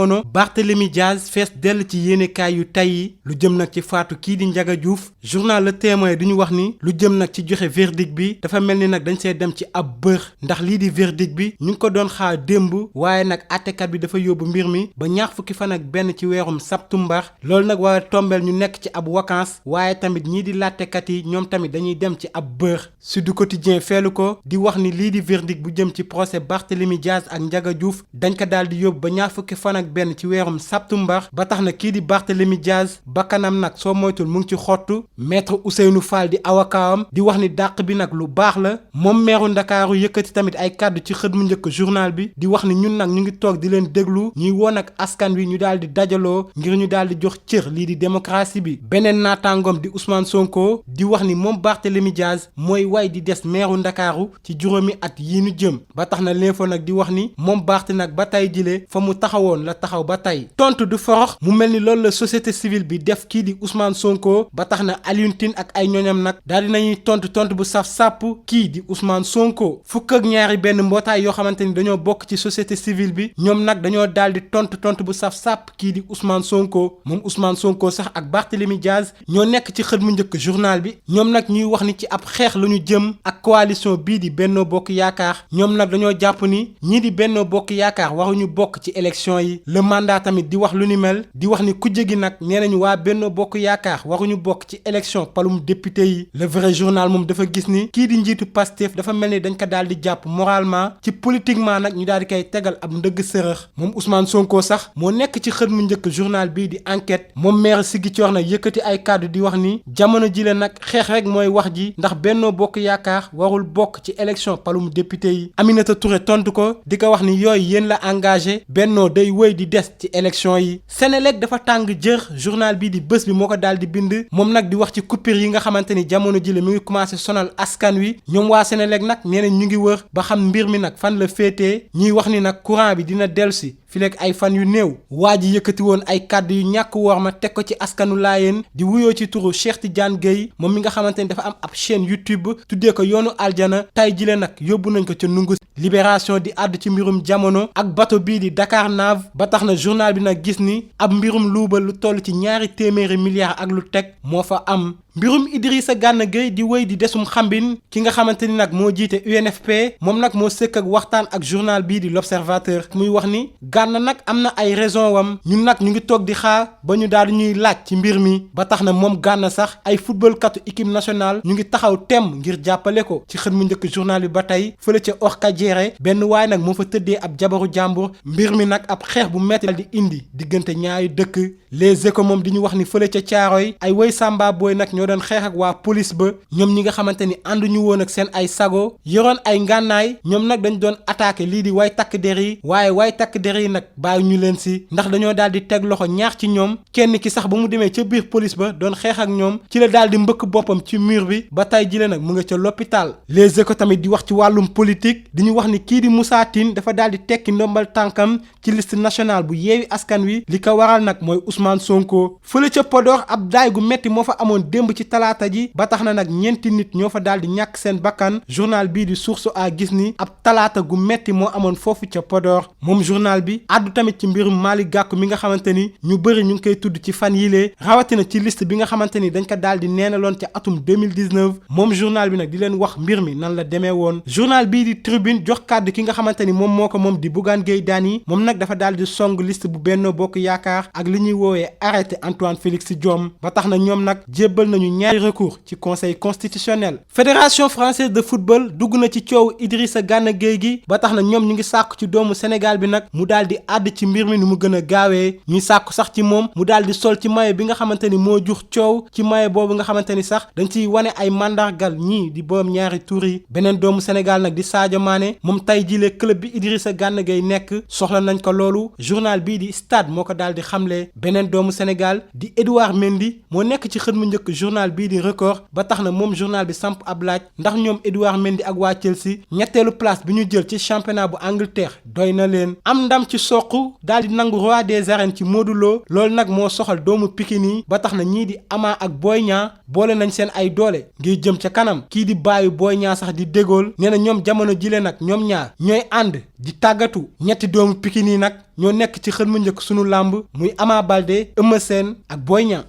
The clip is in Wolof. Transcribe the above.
jamono Barthélémy Dias fees dell ci yéenekaay yu tey yi lu jëm nag ci faatu kii di Ndiaga Diouf journal Le Témoin di ñu wax ni lu jëm nag ci joxe verdict bi dafa mel ni nag dañ see dem ci ab bër ndax lii di verdict bi ñu ngi ko doon xaar démb waaye nag àttekat bi dafa yóbbu mbir mi ba ñaar fukki fan ak benn ci weerum septembre loolu nag waaye tombeel ñu nekk ci ab vacances waaye tamit ñii di laattekat yi ñoom tamit dañuy dem ci ab bër Sud Quotidien feelu ko di wax ni lii di verdict bu jëm ci procès Barthélémy Dias ak Ndiaga Diouf dañ ko daal di yóbbu ba ñaar fukki fan ak benn ci weerum septembre ba tax na kii di Barthélémy Dias bakkanam nag soo moytul mu ngi ci xottu maître Ousseynou Fall di awakaawam di wax ni dàq bi nag lu baax la moom meeru Ndakaaru yëkkati tamit ay kàddu ci xët mu njëkk journal bi di wax ni ñun nag ñu ngi toog di leen déglu ñuy woon ak askan wi ñu daal di dajaloo ngir ñu daal di jox cër lii di démocratie bi beneen naataangoom di Ousmane Sonko di wax ni moom Barthélémy Dias mooy way di des meeru Ndakaaru ci juróomi at yii ñu jëm ba tax na l'info nag di wax ni moom Barth nag ba tey jile fa mu taxawoon la taxaw ba tey tontu du forox mu mel ni loolu la société civile bi def kii di Ousmane Sonko ba tax na Alioune Tine ak ay ñoñam nag daal di nañuy tontu bu saf sàpp kii di Ousmane Sonko fukk ak ñaari benn mbootaay yoo xamante ni dañoo bokk ci société civile bi ñoom nag dañoo daal di tontu bu saf sàpp kii di Ousmane Sonko moom Ousmane Sonko sax ak Barthélémy Dias ñoo nekk ci xët mu njëkk journal bi ñoom nag ñuy wax ni ci ab xeex la ñu jëm ak coalition bii di Benno Bokk Yaakaar ñoom nag dañoo jàpp ni ñii di Benno Bokk Yaakaar waruñu bokk ci élection yi le mandat tamit di wax lu ni mel di wax ni kujje gi nag nee nañu waa Benno Bokk Yaakaar waruñu bokk ci élection palum député yi le vrai journal moom dafa gis ni kii di njiitu Pastef dafa mel ni dañ ko daal di jàpp moralement ci politiquement nag ñu daal di koy tegal ab ndëgg sërëx moom Ousmane Sonko sax moo nekk ci xët mu njëkk journal bii di enquête moom maire Ziguinchor nag yëkkati ay kàddu di wax ni jamono jile nag xeex rek mooy wax ji ndax Benno Bokk Yaakaar warul bokk ci élection palum député yi Aminata Touré tontu ko di ko wax ni yooyu yéen la engagé Benno day wëy di des ci élection yi Senelec dafa tàng jër journal bii di bés bi moo ko daal di bind moom nag di wax ci coupure yi nga xamante ni jamono jile mi ngi commencé sonal askan wi ñoom waa Senelec nag nee na ñu ngi wër ba xam mbir mi nag fan la féetee ñuy wax ni nag courant bi dina dellusi fileeg ay fan yu néew waa ji yëkkati woon ay kàddu yu ñàkk woor ma teg ko ci askanu laayeen di wuyoo ci turu Cheikh Tidiane Gueye moom mi nga xamante ni dafa am ab chaîne YouTube tuddee ko yoonu aljana tay jile nag yóbbu nañ ko ca nungu Libération di àddu ci mbirum jamono ak bato bii di Dakar Nav ba tax na journal bi nag gis ni ab mbirum luubal lu toll ci 200 milliards ak lu teg moo fa am mbirum Idrissa Gana Gueye di wéy di desum xambin ki nga xamante ni nag moo jiite UNFP moom nag moo sëkk ak waxtaan ak journal bii di l'Observateur muy wax ni Gana nag am na ay raison wam ñun nag ñu ngi toog di xaar ba ñu daal di ñuy laaj ci mbir mi ba tax na moom Gana sax ay football katu équipe nationale ñu ngi taxaw temm ngir jàppale ko ci xët mu njëkk journal bi ba tey fële ca Orkadiéré benn waay nag moo fa tëddee ab jabaru jàmbur mbir mi nag ab xeex bu metti di indi diggante ñaari dëkk Les Échos moom di ñu wax ni fële ca Caaroy ay woy samba booy nag ñoo doon xeex ak waa police ba ñoom ñi nga xamante ni ànduñu woon ak seen ay sago yoroon ay ngànnaay ñoom nag dañ doon attaqué lii di way takk der yi waaye way takk der yi nag bàyyi ñu leen si ndax dañoo daal di teg loxo ñaar ci ñoom kenn ki sax ba mu demee ca biir police ba doon xeex ak ñoom ci la daal di mbëkk boppam ci mur bi ba tey jile nag mu nga ca l'hôpital Les Échos tamit di wax ci wàllum politique di ñu wax ni kii di Moussa Tine dafa daal di tekki ndombal tànkam ci liste nationale bu Yewwi Askan Wi li ko waral nag mooy Ousmane Sonko fële ca Podor ab daay gu metti moo fa amoon démb ci talaata ji ba tax na nag ñeenti nit ñoo fa daal di ñàkk seen bakkan journal bii di Source A gis ni ab talaata gu metti moo amoon foofu ca Podor moom journal bi àddu tamit ci mbirum Malick Gakou mi nga xamante ni ñu bëri ñu ngi koy tudd ci fan yile rawatina ci liste bi nga xamante ni dañ ko daal di neenaloon ca atum 2019 moom journal bi nag di leen wax mbir mi nan la demee woon journal bii di Tribune jox kàddu ki nga xamante ni moom moo ko moom di Bougane Gueye Dany moom nag dafa daal di song liste bu Benno Bokk Yaakaar ak li ñuy woowee arrêté Antoine Félix Diome ba tax na ñoom nag jébbal nañu ñaari recours ci conseil constitutionnel fédération française de football dugg na ci coow Idrissa Gana Gueye gi ba tax na ñoom ñu ngi sàkku ci doomu Sénégal bi nag mu daal di àdd ci mbir mi ni mu gën a gaawee ñuy sàkku sax ci moom mu daal di sol ci maillot bi nga xamante ni moo jur coow ci maillot boobu nga xamante ni sax dañ ciy wane ay mandargal ñii di borom ñaari tur yi beneen doomu Sénégal nag di Sadio Mané moom tey jile club bi Idrissa Gana Gueye nekk soxla nañ ko loolu journal bii di Stade moo ko daal di xamle beneen doomu Sénégal di Edouard Mendy moo nekk ci xët mu njëkk journal journal bii di record ba tax na moom journal bi samp ab laaj ndax ñoom Edouard Mendy ak waa Chelsea ñetteelu place bi ñu jël ci championnat bu Angleterre doy na leen am ndam ci soq daal di nangu roi des arènes ci Modou Lo loolu nag moo soxal doomu Pikine yi ba tax na ñii di Ama ak Boy Niang boole nañ seen ay doole ngir jëm ca kanam kii di baayu Boy Niang sax di dégool nee na ñoom jamono jile nag ñoom ñaar ñooy ànd di tàggatu ñetti doomu Pikine yi nag ñoo nekk ci xët mu njëkk sunu làmb muy Ama Baldé Eumeu Sène ak Boy Niang